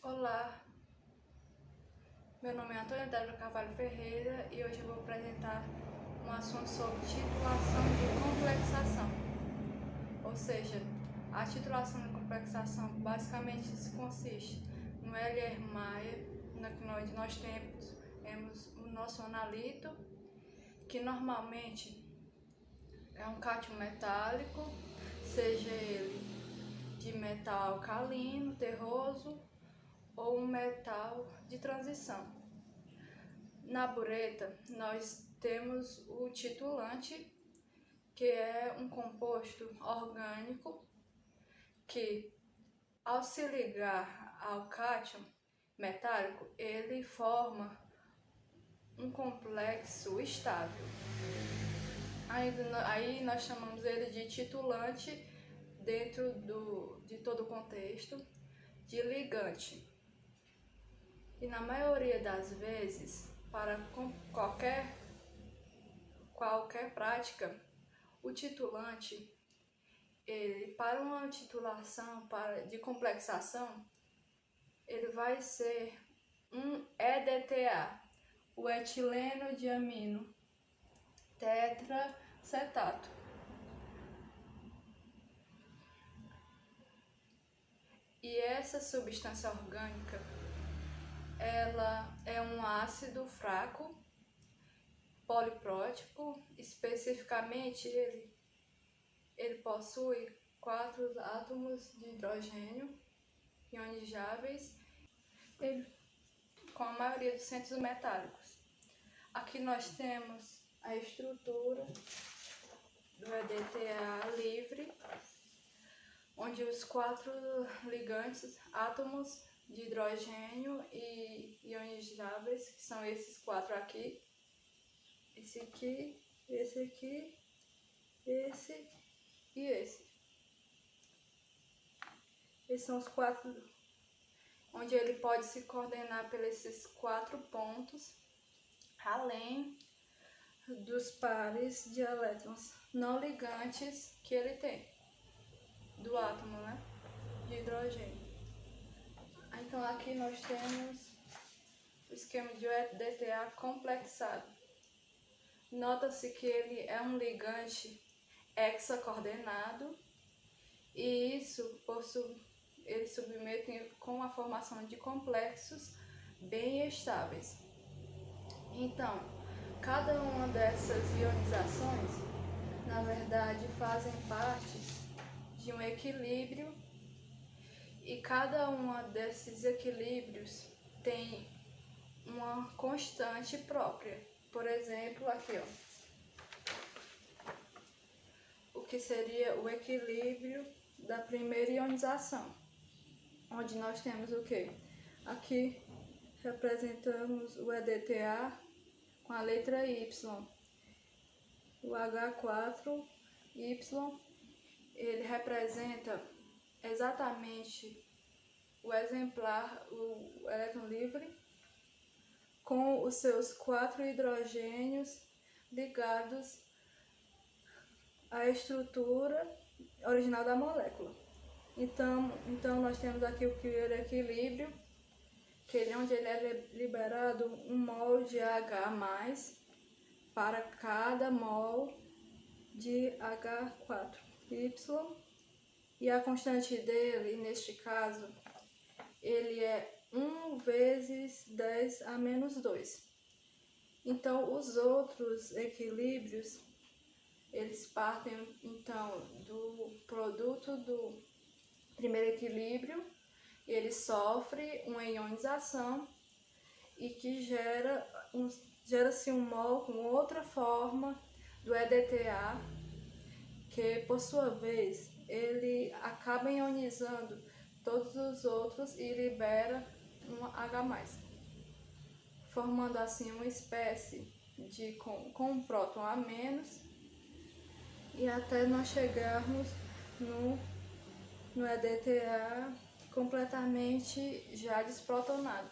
Olá, meu nome é Antônia Débora Carvalho Ferreira e hoje eu vou apresentar um assunto sobre titulação de complexação. Ou seja, a titulação de complexação basicamente consiste no L.R. Maia, na que nós temos o nosso analito, que normalmente é um cátion metálico, seja ele de metal alcalino, terroso, ou um metal de transição. Na bureta, nós temos o titulante, que é um composto orgânico que, ao se ligar ao cátion metálico, ele forma um complexo estável. Aí nós chamamos ele de titulante dentro de todo o contexto, de ligante. E na maioria das vezes, para qualquer prática, o titulante, para uma titulação de complexação, ele vai ser um EDTA, o etileno diamino tetracetato. E essa substância orgânica, ela é um ácido fraco, poliprótico. Especificamente ele possui 4 átomos de hidrogênio ionizáveis, com a maioria dos centros metálicos. Aqui nós temos a estrutura do EDTA livre, onde os 4 ligantes, átomos de hidrogênio e ionizáveis, que são esses 4 aqui, esse aqui, esse aqui, esse e esse. Esses são os 4, onde ele pode se coordenar por esses 4 pontos, além dos pares de elétrons não ligantes que ele tem, do átomo, né, de hidrogênio. Então aqui nós temos o esquema de EDTA complexado. Nota-se que ele é um ligante hexacoordenado e isso ele submete com a formação de complexos bem estáveis. Então, cada uma dessas ionizações, na verdade, fazem parte de um equilíbrio, e cada uma desses equilíbrios tem uma constante própria. Por exemplo, aqui, ó, o que seria o equilíbrio da primeira ionização, onde nós temos o que? Aqui representamos o EDTA com a letra Y. O H4Y, ele representa exatamente o exemplar, o elétron livre, com os seus 4 hidrogênios ligados à estrutura original da molécula. Então nós temos aqui o equilíbrio, onde ele é liberado 1 mol de H+ para cada mol de H4Y, e a constante dele, neste caso, ele é 1 vezes 10 a menos 2. Então, os outros equilíbrios, eles partem, então, do produto do primeiro equilíbrio, ele sofre uma ionização e que gera-se um mol com outra forma do EDTA, que, por sua vez, ele acaba ionizando todos os outros e libera um H+, formando assim uma espécie de com um próton a menos, e até nós chegarmos no EDTA completamente já desprotonado,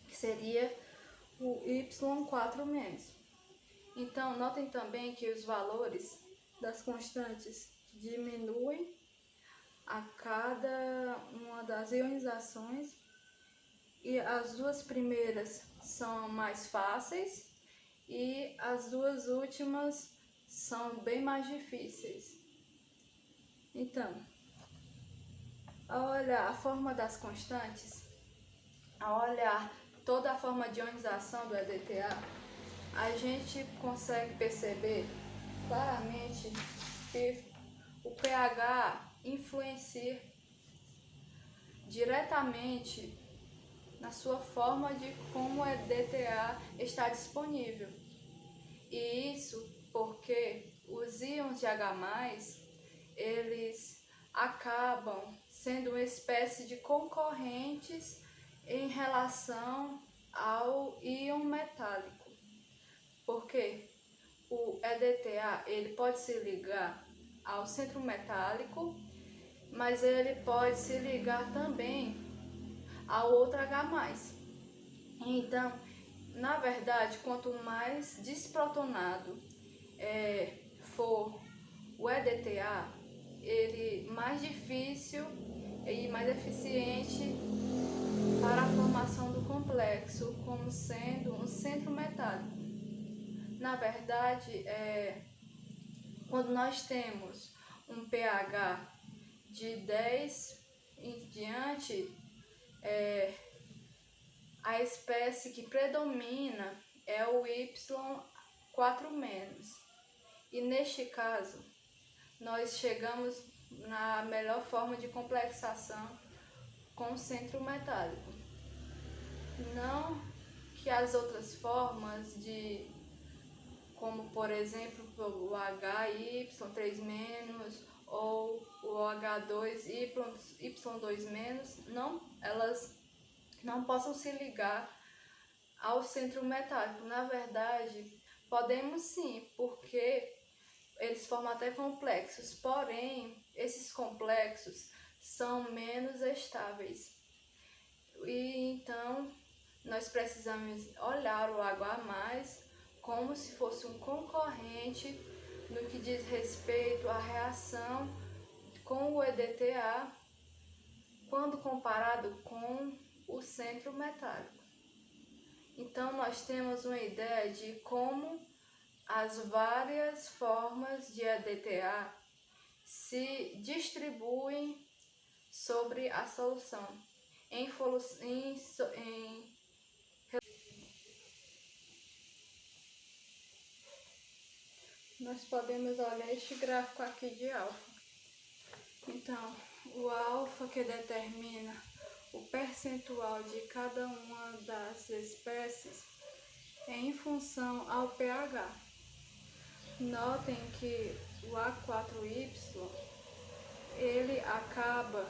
que seria o Y4-. Então, notem também que os valores das constantes diminuem a cada uma das ionizações, e as duas primeiras são mais fáceis e as duas últimas são bem mais difíceis. Então, ao olhar a forma das constantes, ao olhar toda a forma de ionização do EDTA, a gente consegue perceber claramente que o pH influencia diretamente na sua forma de como o EDTA está disponível. E isso porque os íons de H+, eles acabam sendo uma espécie de concorrentes em relação ao íon metálico. Porque o EDTA ele pode se ligar ao centro metálico, mas ele pode se ligar também ao outro H+. Então, na verdade, quanto mais desprotonado for o EDTA, ele mais difícil e mais eficiente para a formação do complexo, como sendo um centro metálico. Na verdade, quando nós temos um pH de 10 em diante, a espécie que predomina é o Y4-. E neste caso, nós chegamos na melhor forma de complexação com o centro metálico. Não que as outras formas como por exemplo o HY3- ou o H2Y2-, elas não possam se ligar ao centro metálico. Na verdade, podemos sim, porque eles formam até complexos, porém, esses complexos são menos estáveis. E então, nós precisamos olhar o H+ como se fosse um concorrente no que diz respeito à reação com o EDTA quando comparado com o centro metálico. Então, nós temos uma ideia de como as várias formas de EDTA se distribuem sobre a solução. Nós podemos olhar este gráfico aqui de alfa. Então, o alfa que determina o percentual de cada uma das espécies é em função ao pH. Notem que o A4Y ele acaba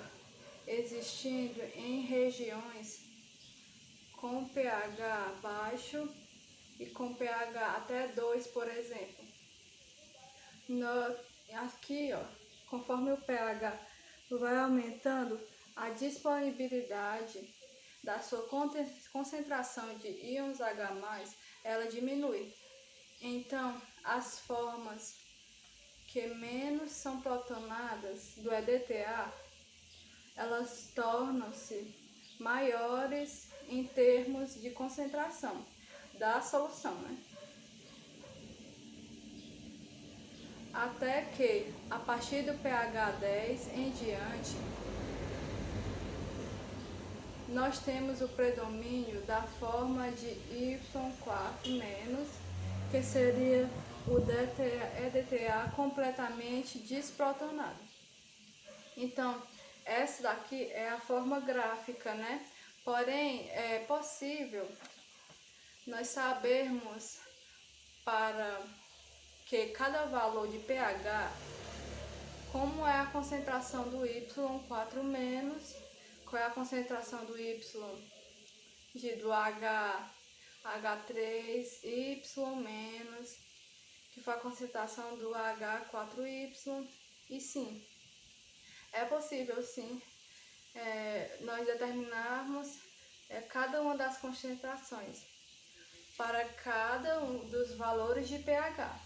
existindo em regiões com pH baixo e com pH até 2, por exemplo. Aqui, conforme o pH vai aumentando, a disponibilidade da sua concentração de íons H+, ela diminui. Então, as formas que menos são protonadas do EDTA, elas tornam-se maiores em termos de concentração da solução, né? Até que, a partir do pH 10 em diante, nós temos o predomínio da forma de Y4-, que seria o EDTA completamente desprotonado. Então, essa daqui é a forma gráfica, né? Porém, é possível nós sabermos para que cada valor de pH, como é a concentração do Y4-, qual é a concentração do Y do H3, Y-, que foi a concentração do H4Y, e sim, é possível sim nós determinarmos cada uma das concentrações para cada um dos valores de pH.